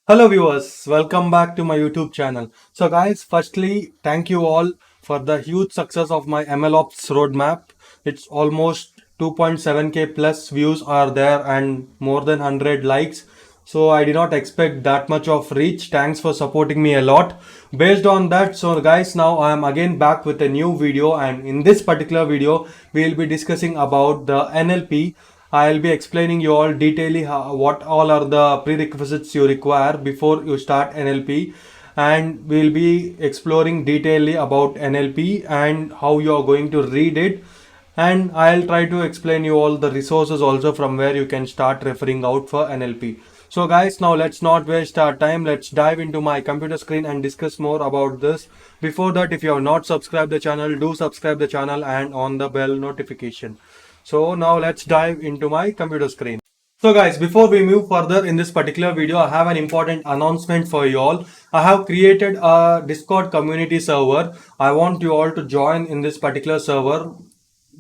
Hello viewers, welcome back to my YouTube channel. So guys, firstly, thank you all for the huge success of my MLOps roadmap. It's almost 2.7k plus views are there and more than 100 likes. So I did not expect that much of reach. Thanks for supporting me a lot. Based on that, so guys, now I am again back with a new video, and in this particular video, we will be discussing about the NLP. I'll be explaining you all detailing what all are the prerequisites you require before you start NLP, and we'll be exploring detailedly about NLP and how you are going to read it, and I'll try to explain you all the resources also from where you can start referring out for NLP. So guys, now let's not waste our time. Let's dive into my computer screen and discuss more about this. Before that, if you have not subscribed the channel, do subscribe the channel and on the bell notification. So now let's dive into my computer screen. So guys, before we move further in this particular video, I have an important announcement for you all. I have created a Discord community server. I want you all to join in this particular server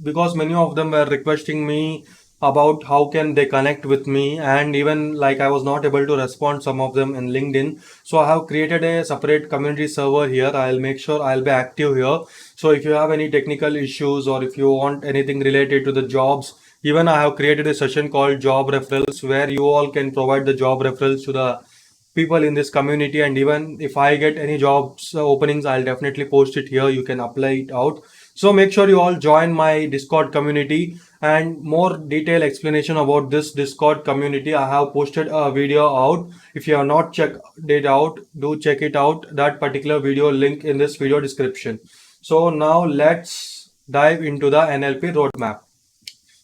because many of them were requesting me about how can they connect with me, and even like I was not able to respond some of them in LinkedIn. So I have created a separate community server here. I'll make sure I'll be active here. So if you have any technical issues or if you want anything related to the jobs, even I have created a session called job referrals where you all can provide the job referrals to the people in this community, and even if I get any jobs openings, I'll definitely post it here. You can apply it out. So make sure you all join my Discord community, and more detailed explanation about this Discord community, I have posted a video out. If you have not checked it out, do check it out. That particular video link in this video description. So now let's dive into the NLP roadmap.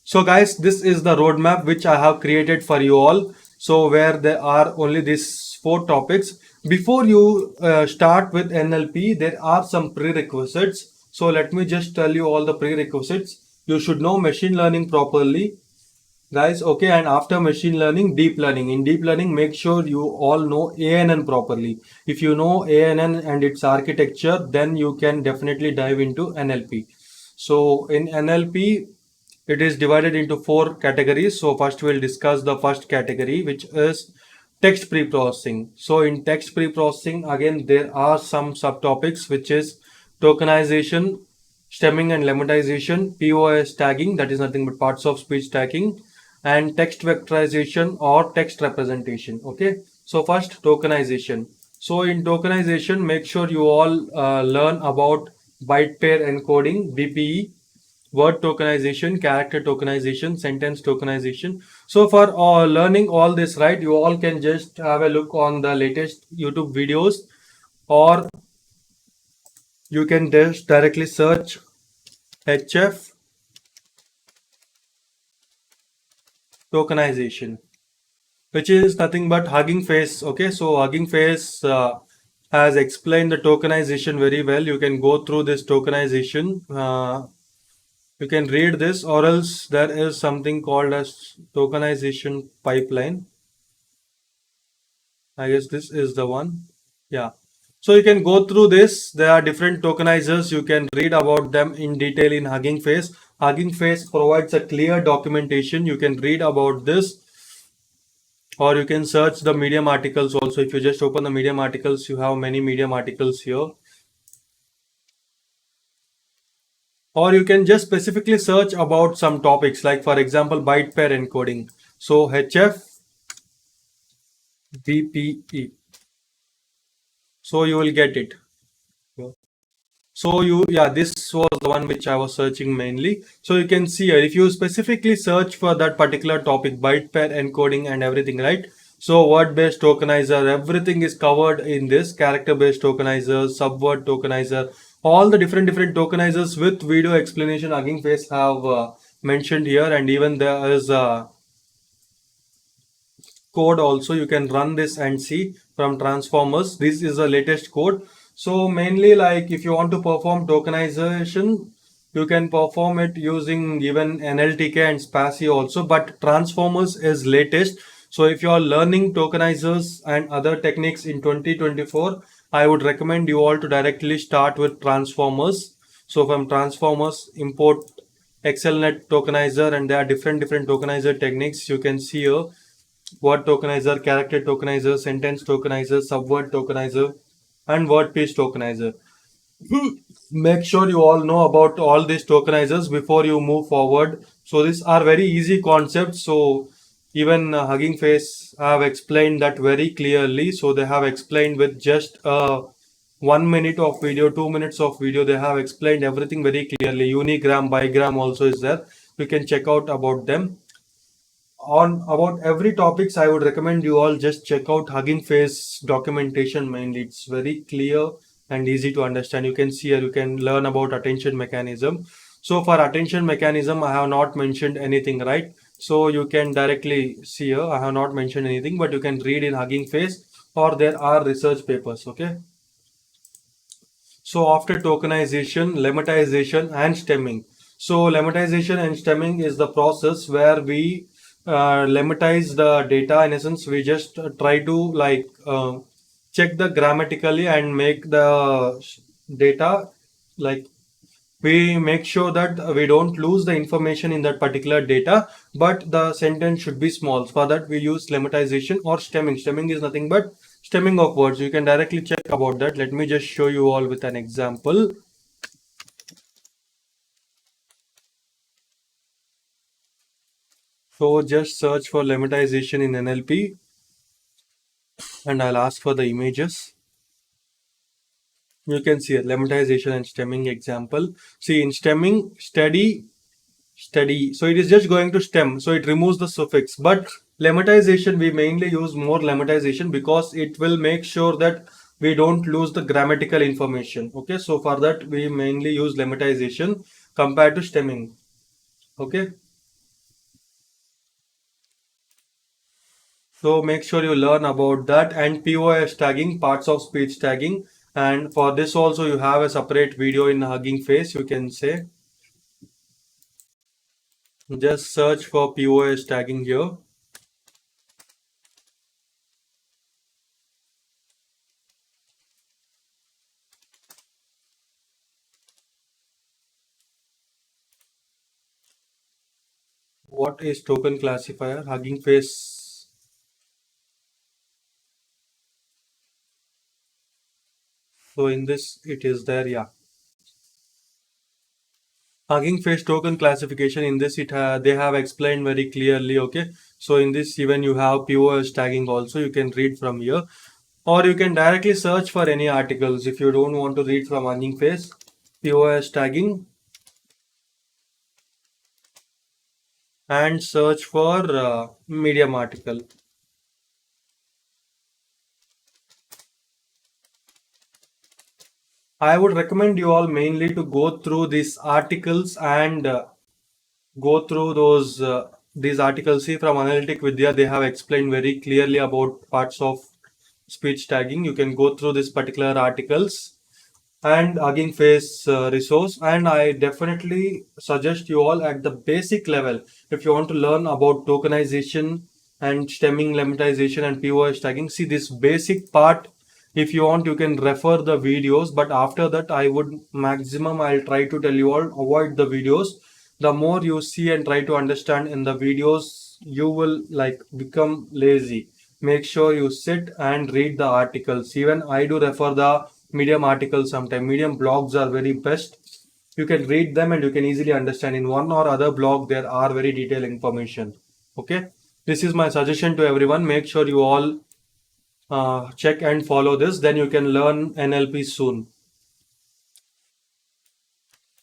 So guys, this is the roadmap which I have created for you all. So where there are only these four topics. Before you start with NLP, there are some prerequisites. So let me just tell you all the prerequisites. You should know machine learning properly, guys. Okay, and after machine learning, deep learning. In deep learning, make sure you all know ANN properly. If you know ANN and its architecture, then you can definitely dive into NLP. So in NLP, it is divided into four categories. So first we'll discuss the first category, which is text preprocessing. So in text preprocessing, again, there are some subtopics, which is tokenization, stemming and lemmatization, POS tagging, that is nothing but parts of speech tagging, and text vectorization or text representation. Okay. So first, tokenization. So in tokenization, make sure you all learn about byte pair encoding, BPE, word tokenization, character tokenization, sentence tokenization. So for learning all this, right, you all can just have a look on the latest YouTube videos, or you can just directly search HF tokenization, which is nothing but Hugging Face. Okay, so Hugging Face has explained the tokenization very well. You can go through this tokenization. You can read this, or else there is something called as tokenization pipeline. I guess this is the one. Yeah. So you can go through this. There are different tokenizers. You can read about them in detail in Hugging Face. Hugging Face provides a clear documentation. You can read about this, or you can search the Medium articles also. If you just open the Medium articles, you have many Medium articles here. Or you can just specifically search about some topics, like for example, byte pair encoding. So HF BPE. So you will get it. So yeah, this was the one which I was searching mainly. So you can see here, if you specifically search for that particular topic, byte pair encoding and everything, right? So word-based tokenizer, everything is covered in this. Character-based tokenizer, subword tokenizer, all the different tokenizers with video explanation Hugging Face have mentioned here, and even there is a code also. You can run this and see from transformers. This is the latest code. So mainly, like if you want to perform tokenization, you can perform it using even NLTK and SPACY also, but transformers is latest. So if you are learning tokenizers and other techniques in 2024, I would recommend you all to directly start with transformers. So from transformers, import XLNet tokenizer, and there are different tokenizer techniques you can see here. word tokenizer, character tokenizer, sentence tokenizer, subword tokenizer, and word piece tokenizer. Make sure you all know about all these tokenizers before you move forward. So these are very easy concepts. So even Hugging Face have explained that very clearly. So they have explained with just 1 minute of video, 2 minutes of video. They have explained everything very clearly. Unigram, bigram also is there. You can check out about them. On about every topics, I would recommend you all just check out Hugging Face documentation mainly. It's very clear and easy to understand. You can see here, you can learn about attention mechanism. So for attention mechanism, I have not mentioned anything, right? So you can directly see here, I have not mentioned anything, but you can read in Hugging Face or there are research papers, okay? So after tokenization, lemmatization and stemming. So lemmatization and stemming is the process where we lemmatize the data. In essence, we just try to check the grammatically and make the data like we make sure that we don't lose the information in that particular data, but the sentence should be small. For that, we use lemmatization or stemming. Stemming is nothing but stemming of words. You can directly check about that. Let me just show you all with an example. So just search for lemmatization in NLP and I'll ask for the images. You can see a lemmatization and stemming example. See in stemming, steady. So it is just going to stem. So it removes the suffix. But lemmatization, we mainly use more lemmatization because it will make sure that we don't lose the grammatical information. Okay. So for that, we mainly use lemmatization compared to stemming. Okay. So make sure you learn about that and POS tagging, parts of speech tagging. And for this also, you have a separate video in Hugging Face. You can say, just search for POS tagging here. What is token classifier? Hugging Face. So in this, it is there, yeah. Hugging Face token classification in this, they have explained very clearly. Okay, so in this, even you have POS tagging also. You can read from here, or you can directly search for any articles if you don't want to read from Hugging Face. POS tagging and search for Medium article. I would recommend you all mainly to go through these articles and go through these articles. See from Analytic Vidya, they have explained very clearly about parts of speech tagging. You can go through this particular articles and Hugging Face resource, and I definitely suggest you all at the basic level if you want to learn about tokenization and stemming, lemmatization and POS tagging. See this basic part. If you want, you can refer the videos, but after that I would maximum I'll try to tell you all avoid the videos. The more you see and try to understand in the videos, you will like become lazy. Make sure you sit and read the articles. Even I do refer the Medium articles sometimes. Medium blogs are very best. You can read them and you can easily understand. In one or other blog, there are very detailed information. Okay. This is my suggestion to everyone. Make sure you all check and follow this. Then you can learn NLP soon.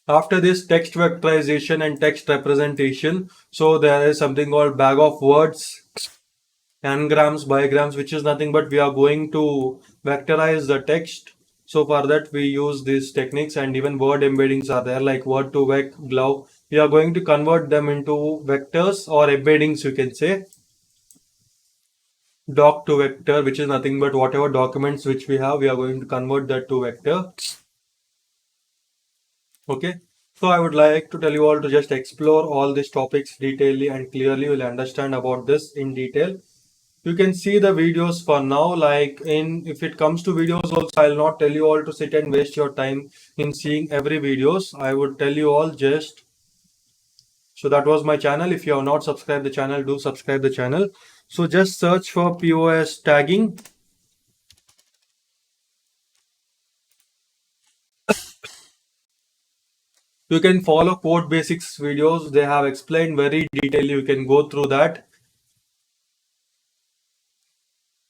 After this, text vectorization and text representation. So there is something called bag of words, anagrams, bigrams, which is nothing but we are going to vectorize the text. So for that we use these techniques, and even word embeddings are there like word to vec, glove. We are going to convert them into vectors or embeddings, you can say. Doc to vector, which is nothing but whatever documents which we have, we are going to convert that to vector. Okay. So I would like to tell you all to just explore all these topics detailedly and clearly. You will understand about this in detail. You can see the videos for now. Like in if it comes to videos also, I'll not tell you all to sit and waste your time in seeing every videos. I would tell you all just so that was my channel. If you have not subscribed the channel, do subscribe the channel. So just search for POS tagging. You can follow code basics videos. They have explained very detailed. You can go through that.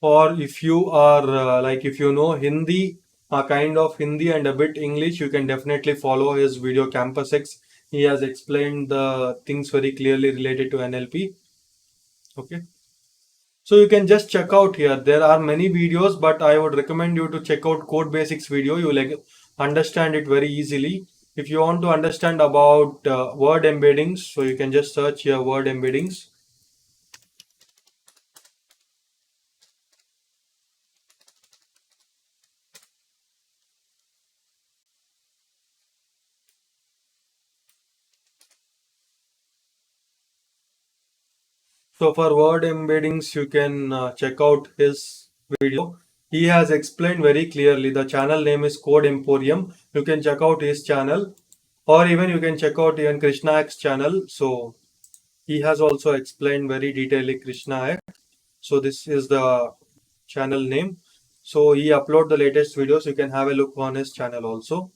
Or if you are if you know Hindi, a kind of Hindi and a bit English, you can definitely follow his video Campus X. He has explained the things very clearly related to NLP. Okay. So you can just check out here. There are many videos, but I would recommend you to check out Code Basics video. You will understand it very easily. If you want to understand about word embeddings, so you can just search here word embeddings. So for word embeddings, you can check out his video. He has explained very clearly. The channel name is Code Emporium. You can check out his channel, or even you can check out even Krishna X channel. So he has also explained very detailedly Krishna X. So this is the channel name. So he upload the latest videos. You can have a look on his channel also.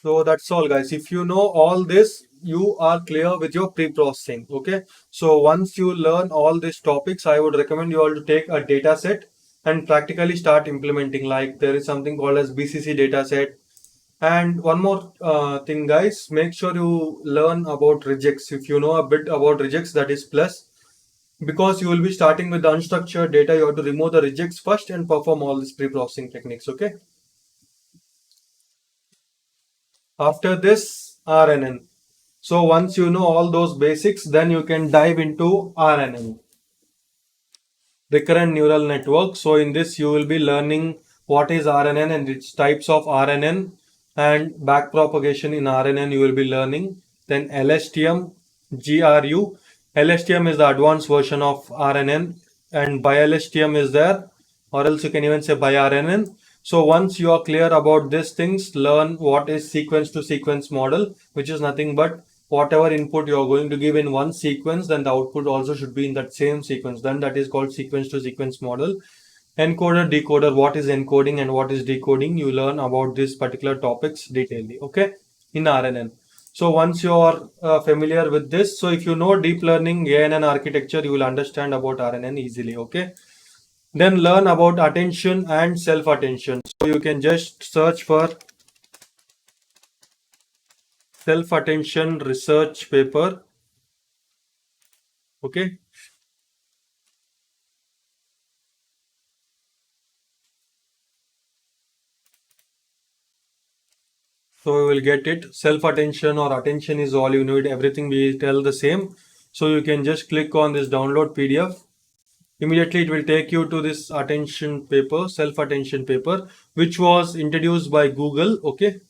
So that's all guys. If you know all this, you are clear with your pre-processing. Okay. So once you learn all these topics, I would recommend you all to take a data set and practically start implementing. Like there is something called as BCC data set. And one more thing guys, make sure you learn about rejects. If you know a bit about rejects, that is plus, because you will be starting with the unstructured data. You have to remove the rejects first and perform all these pre-processing techniques. Okay. After this, RNN. So once you know all those basics, then you can dive into RNN, recurrent neural network. So in this, you will be learning what is RNN and its types of RNN, and backpropagation in RNN you will be learning. Then LSTM, GRU. LSTM is the advanced version of RNN, and BiLSTM is there, or else you can even say BiRNN. So once you are clear about these things, learn what is sequence to sequence model, which is nothing but whatever input you are going to give in one sequence, then the output also should be in that same sequence. Then that is called sequence to sequence model. Encoder, decoder, what is encoding and what is decoding, you learn about these particular topics detailedly, okay, in RNN. So once you are familiar with this, so if you know deep learning ANN architecture, you will understand about RNN easily, okay. Then learn about attention and self-attention. So you can just search for self-attention research paper, okay. So we will get it. Self-attention or attention is all you need. Everything we tell the same. So you can just click on this download PDF. Immediately it will take you to this attention paper, self-attention paper, which was introduced by Google. Okay.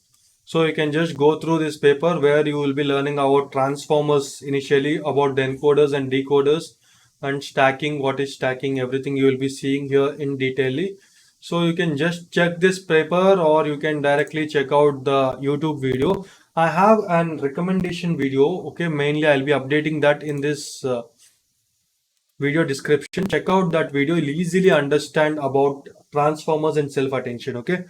So you can just go through this paper where you will be learning about transformers initially, about the encoders and decoders, and stacking, what is stacking, everything you will be seeing here in detail. So you can just check this paper, or you can directly check out the YouTube video. I have an recommendation video. Okay, mainly I'll be updating that in this video description. Check out that video. You'll easily understand about transformers and self-attention. Okay.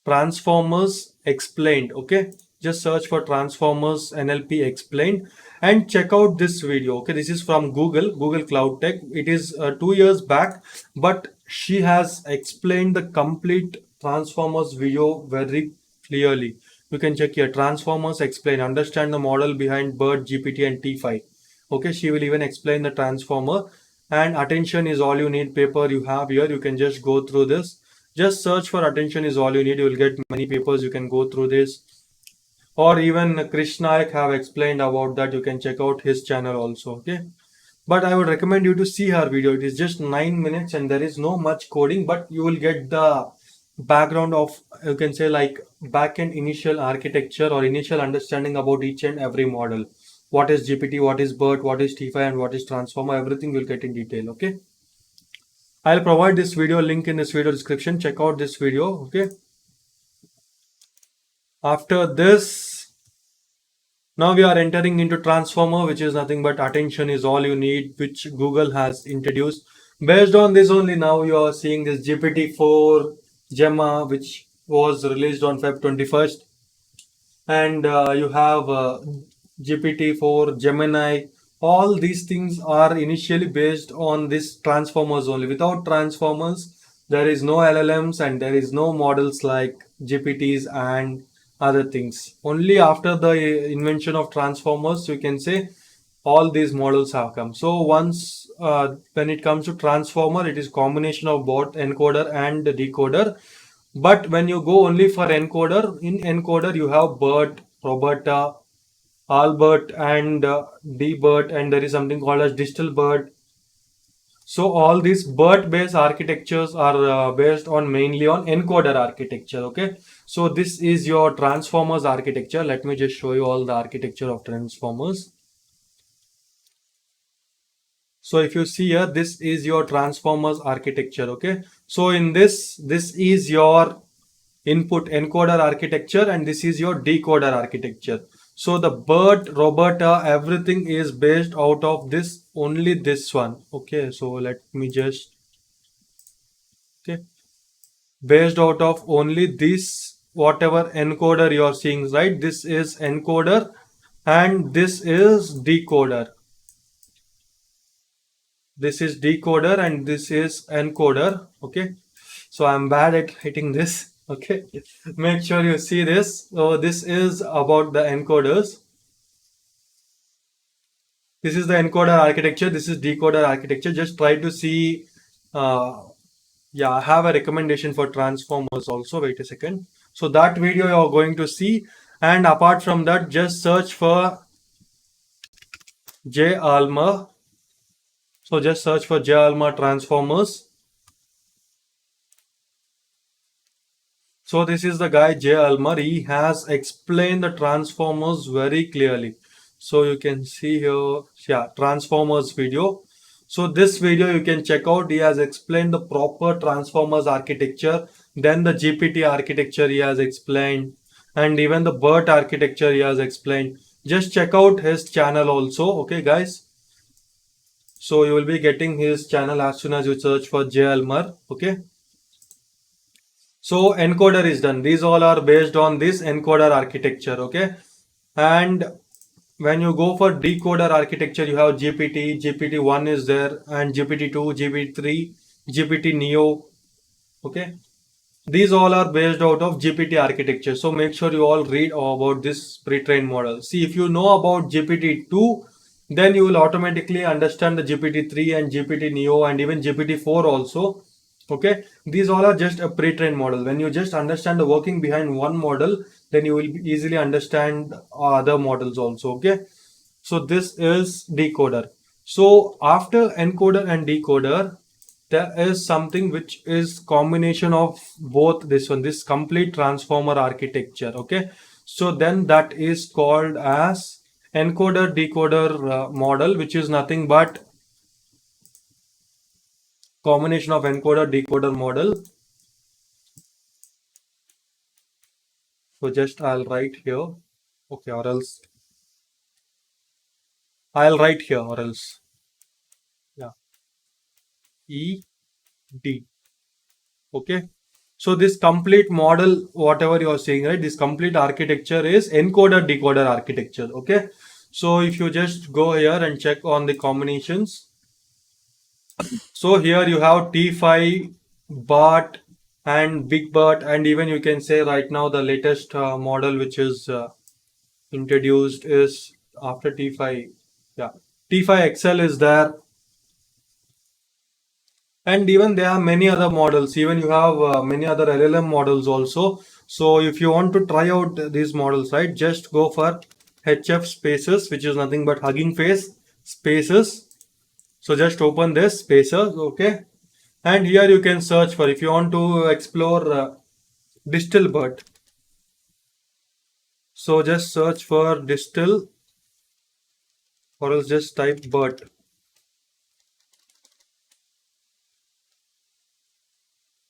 Transformers explained. Okay, just search for transformers NLP explained and check out this video. Okay, this is from Google Cloud Tech. It is 2 years back, but she has explained the complete transformers video very clearly. You can check here, transformers explain, understand the model behind BERT, GPT and T5. Okay, she will even explain the transformer. And attention is all you need paper you have here. You can just go through this. Just search for attention is all you need. You will get many papers. You can go through this. Or even Krish Nayak have explained about that. You can check out his channel also. Okay. But I would recommend you to see her video. It is just 9 minutes and there is no much coding, but you will get the background of, you can say, like backend initial architecture or initial understanding about each and every model. What is GPT, what is BERT, what is T5 and what is transformer, everything you'll get in detail. Okay. I'll provide this video link in this video description. Check out this video. Okay. After this, Now we are entering into transformer, which is nothing but attention is all you need, which Google has introduced. Based on this only, now you are seeing this GPT-4 Gemma, which was released on Feb 21st, and you have GPT-4 Gemini. All these things are initially based on this transformers only. Without transformers, there is no LLMs and there is no models like GPTs and other things. Only after the invention of transformers, you can say all these models have come. So once when it comes to transformer, it is combination of both encoder and decoder. But when you go only for encoder, in encoder you have BERT, Roberta, Albert, and DBERT, and there is something called as digital BERT. So all these BERT-based architectures are based on mainly on encoder architecture. Okay, so this is your transformers architecture. Let me just show you all the architecture of transformers. So if you see here, this is your transformers architecture. Okay, so in this is your input encoder architecture and this is your decoder architecture. So the BERT, Roberta, everything is based out of this, only this one. Okay, so let me just, okay, based out of only this, whatever encoder you are seeing, right? This is encoder and this is decoder. This is decoder and this is encoder. Okay, so I'm bad at hitting this. Okay, make sure you see this. So this is about the encoders. This is the encoder architecture. This is decoder architecture. Just try to see. Yeah, I have a recommendation for transformers also. Wait a second. So that video you are going to see, and apart from that, just search for J Alma. So just search for J Alma transformers. So this is the guy J Almer. He has explained the transformers very clearly. So you can see here, yeah, transformers video. So this video you can check out. He has explained the proper transformers architecture. Then the GPT architecture he has explained, and even the BERT architecture he has explained. Just check out his channel also. Okay, guys. So you will be getting his channel as soon as you search for J Almer. Okay. So encoder is done. These all are based on this encoder architecture. Okay. And when you go for decoder architecture, you have GPT, GPT-1 is there, and GPT-2, GPT-3, GPT Neo. Okay. These all are based out of GPT architecture. So make sure you all read about this pre-trained model. See, if you know about GPT-2, then you will automatically understand the GPT-3 and GPT Neo and even GPT-4 also. Okay, these all are just a pre-trained model. When you just understand the working behind one model, then you will easily understand other models also. Okay, so this is decoder. So after encoder and decoder, there is something which is combination of both this one, this complete transformer architecture. Okay, so then that is called as encoder decoder model, which is nothing but combination of encoder decoder model. So just I'll write here. Okay, or else I'll write here or else. Yeah, E D. Okay. So this complete model, whatever you are saying, right? This complete architecture is encoder decoder architecture. Okay. So if you just go here and check on the combinations. So here you have T5, BART, and Big BART, and even you can say right now the latest model which is introduced is after T5. Yeah, T5 XL is there, and even there are many other models. Even you have many other LLM models also. So if you want to try out these models, right, just go for HF spaces, which is nothing but Hugging Face spaces. So just open this spaces. Okay, and here you can search for, if you want to explore distill BERT. So just search for distill, or else just type BERT.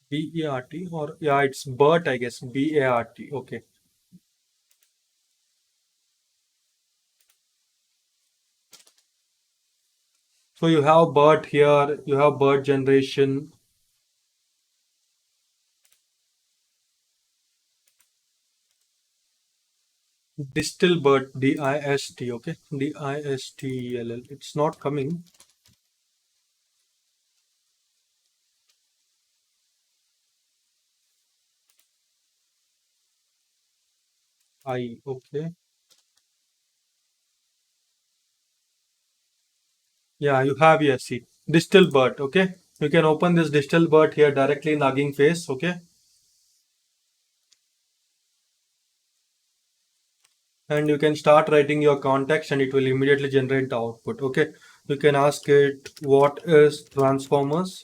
BERT, or yeah, it's BERT, I guess. BART. Okay. So you have BERT here, you have BERT generation, distil BERT, D-I-S-T, okay, D-I-S-T-E-L-L. It's not coming. Okay. Yeah, you have here, see, distal BERT, okay. You can open this distal BERT here directly in Hugging Face, okay. And you can start writing your context and it will immediately generate the output, okay. You can ask it what is transformers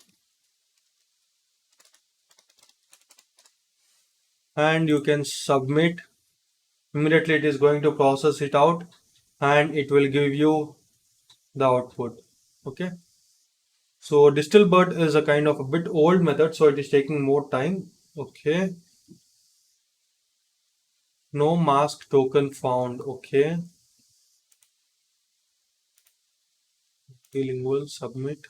and you can submit. Immediately it is going to process it out and it will give you the output, okay. So distal BERT is a kind of a bit old method, so it is taking more time, okay. No mask token found, okay. Bilingual submit.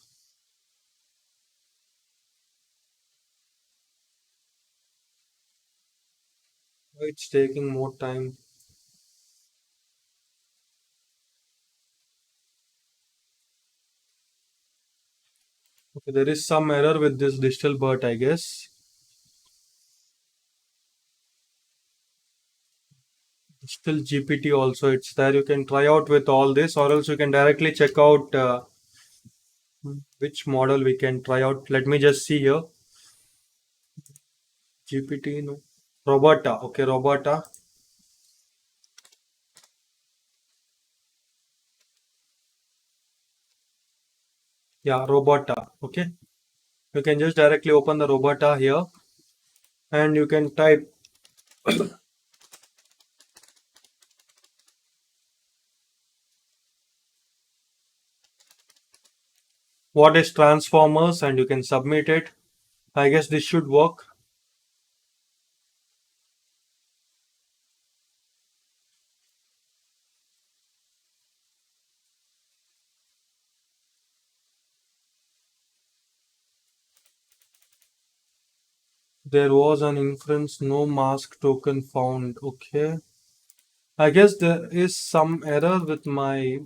It's taking more time. Okay, there is some error with this digital BERT, I guess. Digital GPT also, it's there. You can try out with all this, or else you can directly check out which model we can try out. Let me just see here. GPT, no. Robota. Okay, Robota. Yeah, Robota. Okay. You can just directly open the Robota here and you can type what is transformers and you can submit it. I guess this should work. There was an inference, no mask token found. Okay. I guess there is some error with my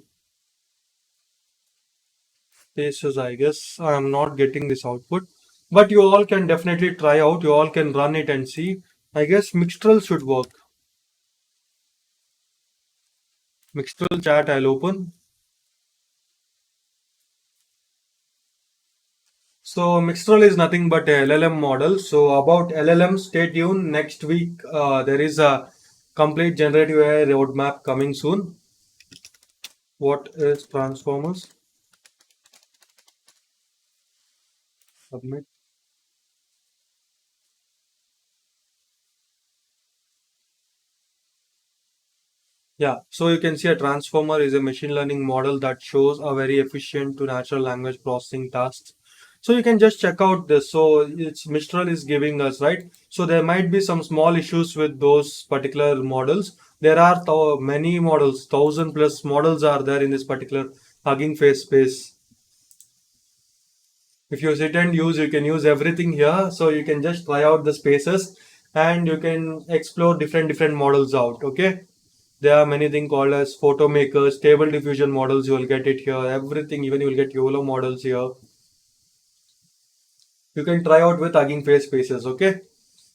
paces. I guess I am not getting this output. But you all can definitely try out. You all can run it and see. I guess Mixtral should work. Mixtral chat I'll open. So Mixtral is nothing but a LLM model. So about LLM, stay tuned. Next week there is a complete generative AI roadmap coming soon. What is transformers? Submit. Yeah, so you can see a transformer is a machine learning model that shows a very efficient to natural language processing tasks. So you can just check out this. So it's Mistral is giving us, right? So there might be some small issues with those particular models. There are many models, 1,000 plus models are there in this particular Hugging Face space. If you sit and use, you can use everything here. So you can just try out the spaces and you can explore different models out. Okay. There are many things called as photo makers, stable diffusion models. You will get it here. Everything, even you will get YOLO models here. You can try out with Hugging Face spaces. Okay.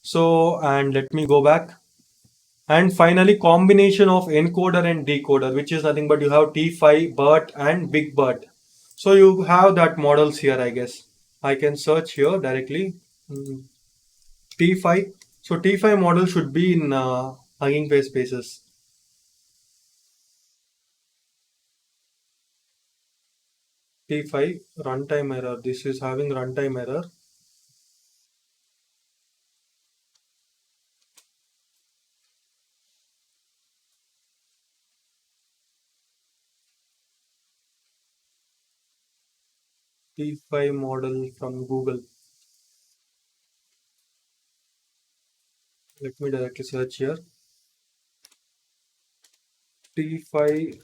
So, and let me go back. And finally, combination of encoder and decoder, which is nothing but you have T5, BERT, and Big BERT. So you have that models here, I guess. I can search here directly. Mm, T5. So T5 model should be in Hugging Face spaces. T5 runtime error. This is having runtime error. T5 model from Google. Let me directly search here. T5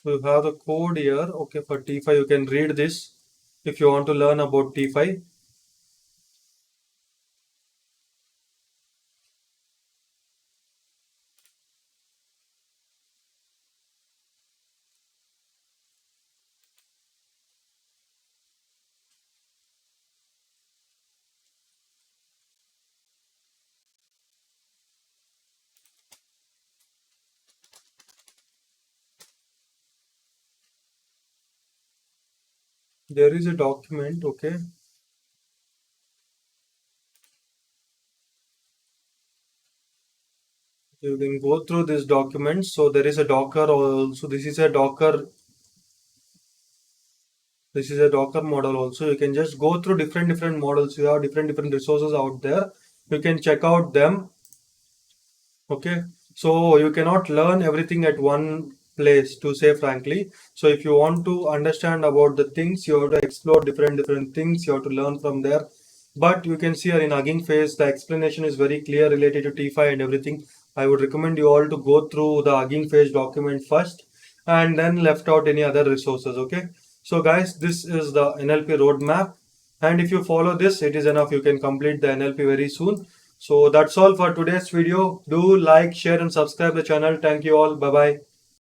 We have the code here. Okay, for T5, you can read this if you want to learn about T5. There is a document, okay. You can go through this document. So there is a Docker also. This is a Docker model also. You can just go through different models. You have different resources out there. You can check out them. Okay, so you cannot learn everything at one place, to say frankly. So if you want to understand about the things, you have to explore different things. You have to learn from there. But you can see here in Hugging Face, the explanation is very clear related to T5 and everything. I would recommend you all to go through the Hugging Face document first and then left out any other resources. Okay, so guys, this is the NLP roadmap. And if you follow this, it is enough. You can complete the NLP very soon. So that's all for today's video. Do like, share and subscribe the channel. Thank you all. Bye bye.